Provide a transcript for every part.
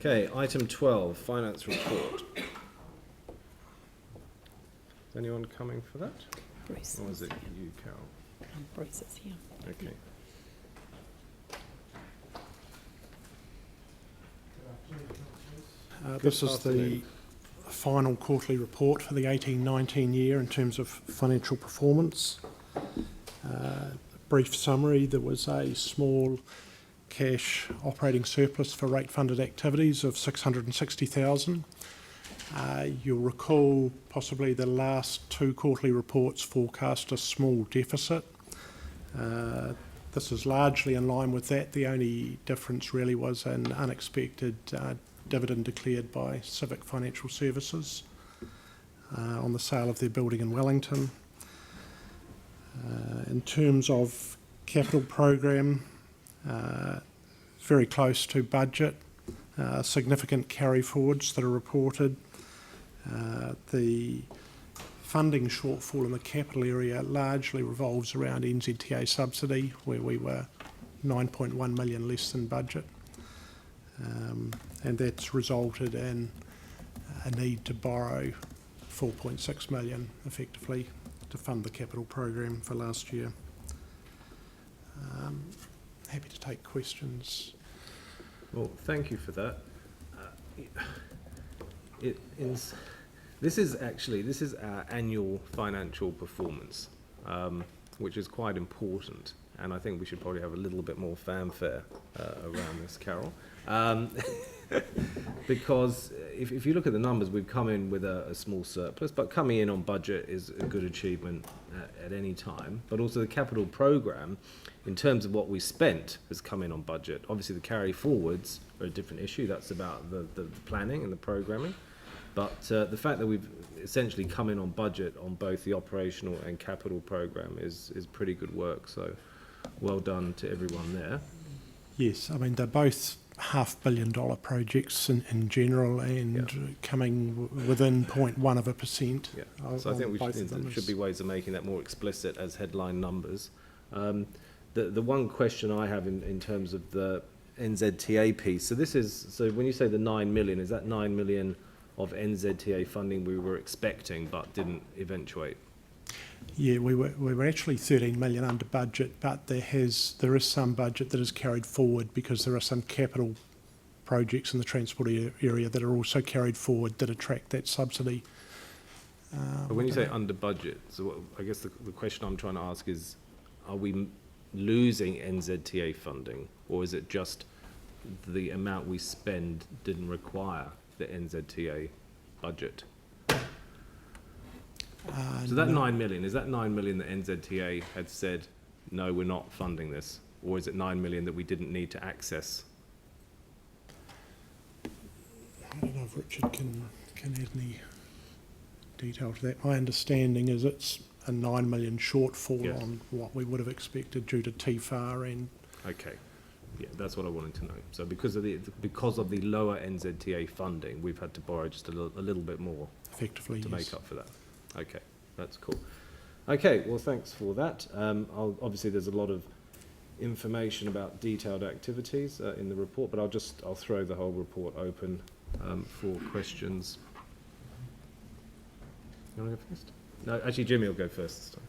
Okay, item 12, finance report. Is anyone coming for that? Bruce. Or is it you, Carol? Bruce is here. Okay. This is the final quarterly report for the 18-19 year in terms of financial performance. Brief summary, there was a small cash operating surplus for rate-funded activities of $660,000. You'll recall possibly the last two quarterly reports forecast a small deficit. This is largely in line with that. The only difference really was an unexpected dividend declared by Civic Financial Services on the sale of their building in Wellington. In terms of capital program, very close to budget, significant carry forwards that are reported. The funding shortfall in the capital area largely revolves around NZTA subsidy, where we were 9.1 million less than budget. And that's resulted in a need to borrow 4.6 million effectively to fund the capital program for last year. Happy to take questions. Well, thank you for that. This is our annual financial performance, which is quite important, and I think we should probably have a little bit more fanfare around this, Carol. Because if you look at the numbers, we've come in with a small surplus, but coming in on budget is a good achievement at any time. But also the capital program, in terms of what we spent, has come in on budget. Obviously the carry forwards are a different issue. That's about the planning and the programming. But the fact that we've essentially come in on budget on both the operational and capital program is pretty good work. So well done to everyone there. Yes, I mean, they're both $500 million projects in general, and coming within 0.1%. Yeah. So I think there should be ways of making that more explicit as headline numbers. The one question I have in terms of the NZTA piece, so when you say the 9 million, is that 9 million of NZTA funding we were expecting but didn't eventuate? Yeah, we were actually 13 million under budget, but there is some budget that is carried forward because there are some capital projects in the transport area that are also carried forward that attract that subsidy. But when you say under budget, so I guess the question I'm trying to ask is, are we losing NZTA funding, or is it just the amount we spend didn't require the NZTA budget? So that 9 million, is that 9 million that NZTA had said, no, we're not funding this? Or is it 9 million that we didn't need to access? I don't know if Richard can add any detail to that. My understanding is it's a 9 million shortfall on what we would have expected due to TFAR and... Okay, yeah, that's what I wanted to know. So because of the lower NZTA funding, we've had to borrow just a little bit more effectively to make up for that. Okay, that's cool. Okay, well, thanks for that. Obviously, there's a lot of information about detailed activities in the report, but I'll throw the whole report open for questions. You want to go first? No, actually, Jimmy will go first this time.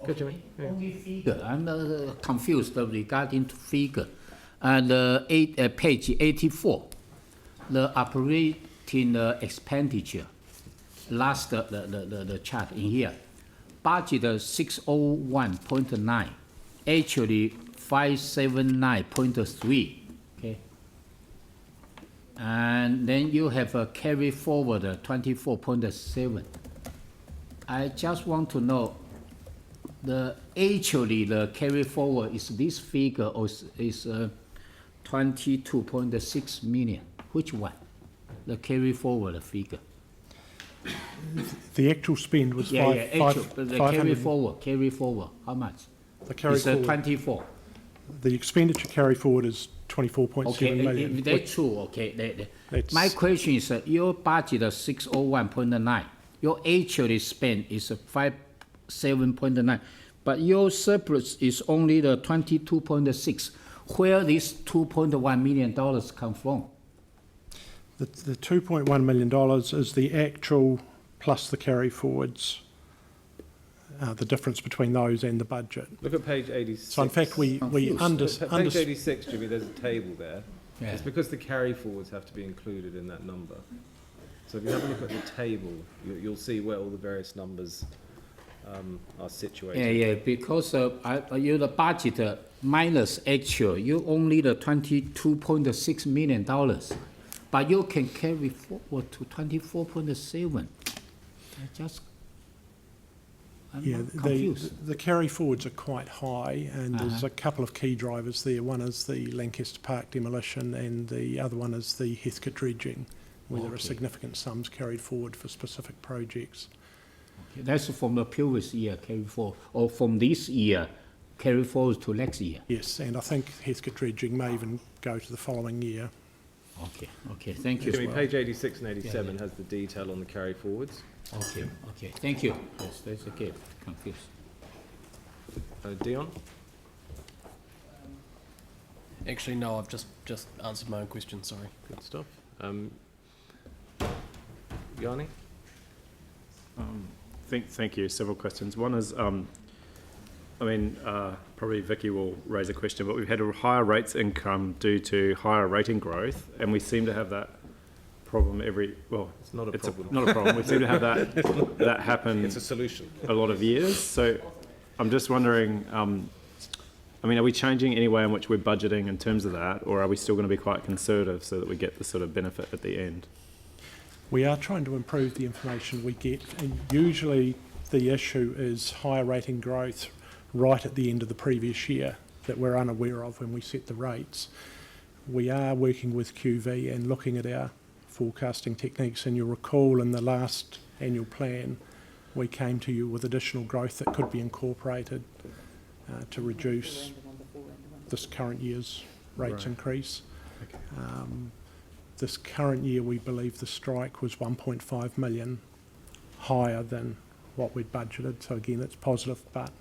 Go, Jimmy. Yeah. Only figure. I'm confused regarding to figure. And page 84, the operating expenditure. Last the chart in here, budget 601.9, actually 579.3. Okay, and then you have a carry forward 24.7. I just want to know the carry forward is this figure or is 22.6 million? Which one? The carry forward figure. The actual spend was carry forward. How much? The carry forward. 24. The expenditure carry forward is 24.7 million. If that's true. Okay. My question is, your budget is 601.9. Your actual spend is 57.9, but your surplus is only the 22.6. where this $2.1 million come from? The $2.1 million is the actual plus the carry forwards, the difference between those and the budget. Look at page 86. So in fact, we Page 86, Jimmy, there's a table there. Yeah. It's because the carry forwards have to be included in that number. So if you have a look at the table, you'll see where all the various numbers are situated. Yeah, because you the budget minus actual, you only the $22.6 million, but you can carry forward to 24.7. I'm confused. The carry forwards are quite high, and there's a couple of key drivers there. One is the Lancaster Park demolition, and the other one is the Heathcote dredging, where there are significant sums carried forward for specific projects. Okay, that's from the previous year carry forward, or from this year carry forward to next year. Yes, and I think Heathcote dredging may even go to the following year. Okay, thank you. Jimmy, page 86 and 87 has the detail on the carry forwards. Okay, thank you. That's okay, confused. Dion? Actually, no, I've just answered my own question, sorry. Good stuff. Yanni? Thank you. Several questions. One is, probably Vicky will raise a question, but we've had a higher rates income due to higher rating growth, and we seem to have that problem It's not a problem. not a problem. We seem to have that happen It's a solution. a lot of years. So I'm just wondering, are we changing any way in which we're budgeting in terms of that, or are we still going to be quite conservative so that we get the sort of benefit at the end? We are trying to improve the information we get, and usually the issue is higher rating growth right at the end of the previous year that we're unaware of when we set the rates. We are working with QV and looking at our forecasting techniques, and you'll recall in the last annual plan we came to you with additional growth that could be incorporated to reduce this current year's rates increase. This current year we believe the strike was 1.5 million higher than what we'd budgeted, so again it's positive but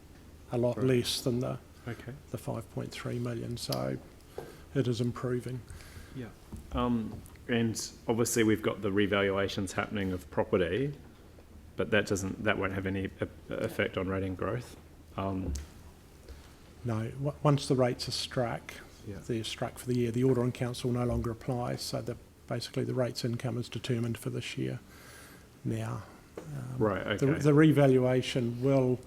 a lot less than the 5.3 million, so it is improving. And obviously we've got the revaluations happening of property, but that won't have any effect on rating growth. No, once the rates are struck, they're struck for the year. The order on council no longer applies, so basically the rates income is determined for this year now. The revaluation will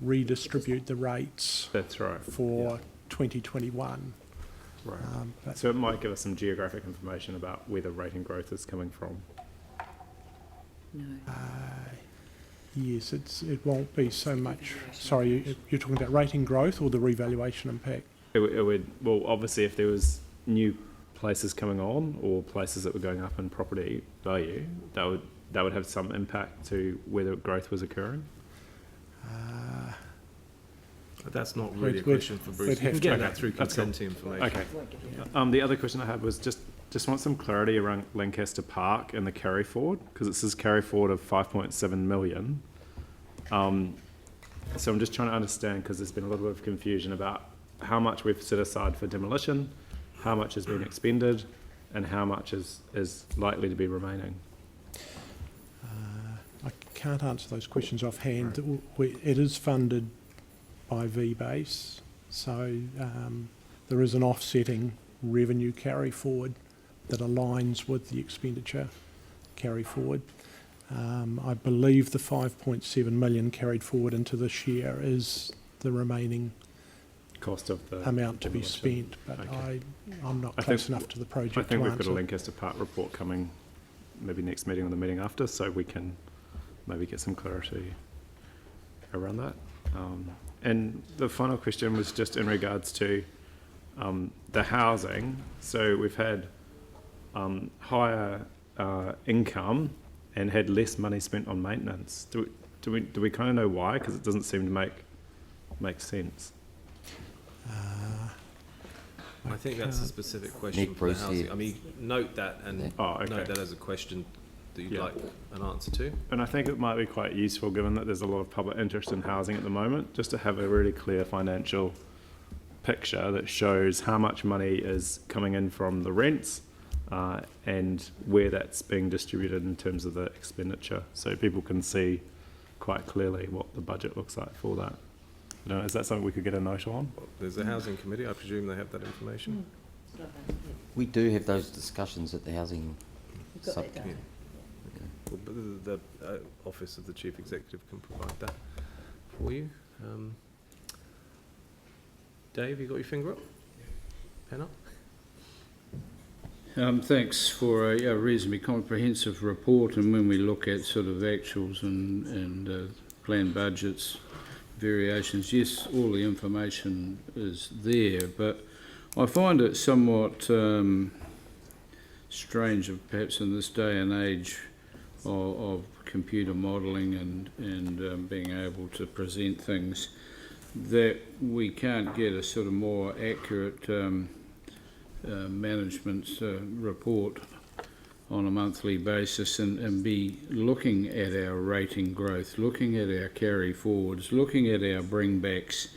redistribute the rates. That's right. For 2021. Right. So it might give us some geographic information about where the rating growth is coming from. No. Yes, it won't be so much. Sorry, you're talking about rating growth or the revaluation impact? It would, well, obviously if there was new places coming on or places that were going up in property value, that would have some impact to whether growth was occurring. But that's not really a question for Bruce. You can get that through consent information. Okay. The other question I had was just want some clarity around Lancaster Park and the carry forward, because it says carry forward of 5.7 million. So I'm just trying to understand, because there's been a little bit of confusion about how much we've set aside for demolition, how much has been expended, and how much is likely to be remaining. I can't answer those questions offhand. It is funded by VBase, so there is an offsetting revenue carry forward that aligns with the expenditure carry forward. I believe the 5.7 million carried forward into this year is the remaining cost of the amount to be demolition. spent, but Okay. I'm not close enough to the project I think to we've answer. got a Lancaster Park report coming, maybe next meeting or the meeting after, so we can maybe get some clarity around that. And the final question was just in regards to the housing. So we've had higher income and had less money spent on maintenance. Do we kind of know why? Because it doesn't seem to make sense. I think that's a specific question for the housing. I mean, note that and note that as a question that you'd like an answer to. And I think it might be quite useful, given that there's a lot of public interest in housing at the moment, just to have a really clear financial picture that shows how much money is coming in from the rents and where that's being distributed in terms of the expenditure, so people can see quite clearly what the budget looks like for that. I don't know, is that something we could get a note on? Well, there's a housing committee, I presume they have that information. Mm. We do have those discussions at the housing We've got that subcommittee. done. Well, but the office of the chief executive can provide that for you. Dave, you got your finger up? Pen up? Thanks for a reasonably comprehensive report, and when we look at sort of actuals and planned budgets, variations, yes, all the information is there, but I find it somewhat strange, perhaps in this day and age of computer modelling and being able to present things, that we can't get a sort of more accurate management report on a monthly basis and be looking at our rating growth, looking at our carry forwards, looking at our bringbacks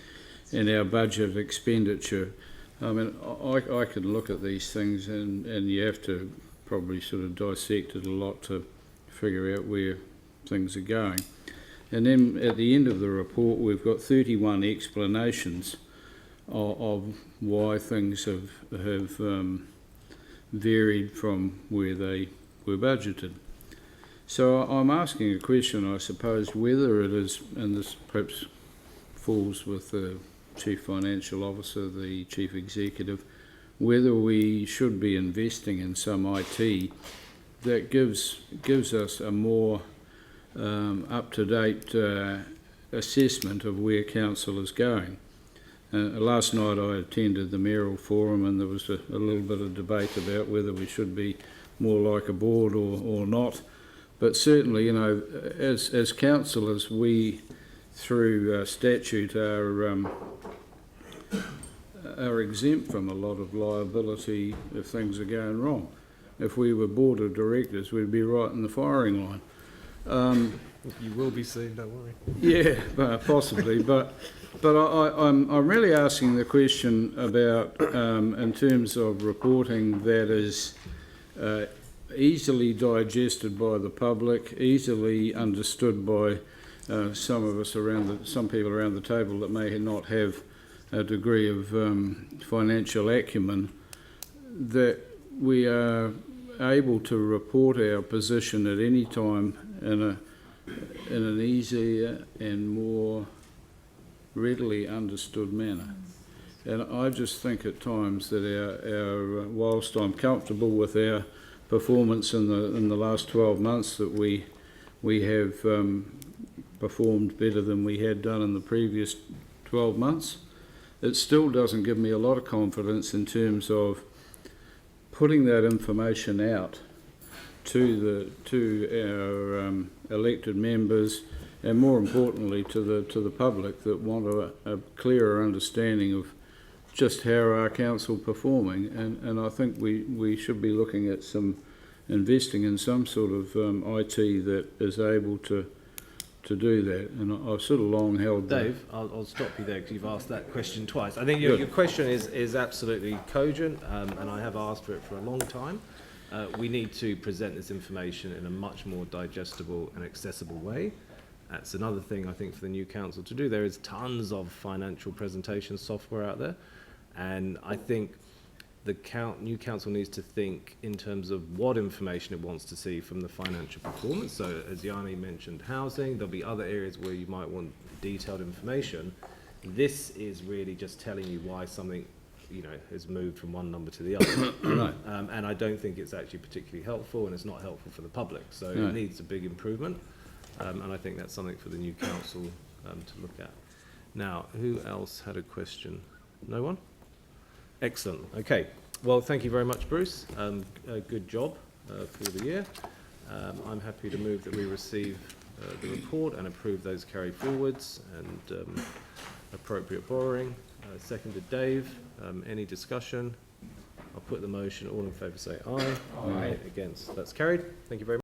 and our budget expenditure. I mean, I can look at these things and you have to probably sort of dissect it a lot to figure out where things are going. And then at the end of the report, we've got 31 explanations of why things have varied from where they were budgeted. So I'm asking a question, I suppose, whether it is, and this perhaps falls with the Chief Financial Officer, the Chief Executive, whether we should be investing in some IT that gives us a more up-to-date assessment of where council is going. Last night I attended the mayoral forum and there was a little bit of debate about whether we should be more like a board or not. But certainly, you know, as councillors, we through statute are exempt from a lot of liability if things are going wrong. If we were board of directors, we'd be right in the firing line. You will be soon, don't worry. Yeah, possibly, but I'm really asking the question about in terms of reporting that is easily digested by the public, easily understood by some of us some people around the table that may not have a degree of financial acumen, that we are able to report our position at any time in an easier and more readily understood manner. And I just think at times that our whilst I'm comfortable with our performance in the last 12 months, that we have performed better than we had done in the previous 12 months, it still doesn't give me a lot of confidence in terms of putting that information out to our elected members, and more importantly to the public that want a clearer understanding of just how our council performing. And I think we should be looking at investing in some sort of IT that is able to do that. And I've sort of long held Dave, I'll stop you there because you've asked that question twice. I think your question is absolutely cogent, and I have asked for it for a long time. We need to present this information in a much more digestible and accessible way. That's another thing I think for the new council to do. There is tons of financial presentation software out there, and I think the new council needs to think in terms of what information it wants to see from the financial performance. So as Yanni mentioned, housing, there'll be other areas where you might want detailed information. This is really just telling you why something, you know, has moved from one number to the other. Right. And I don't think it's actually particularly helpful, and it's not helpful for the public. So Right. It needs a big improvement. And I think that's something for the new council to look at. Now, who else had a question? No one? Excellent. Okay. Well, thank you very much, Bruce. Good job for the year. I'm happy to move that we receive the report and approve those carry forwards and appropriate borrowing. Seconded Dave. Any discussion? I'll put the motion. All in favour say aye. Aye. Against. That's carried. Thank you very much.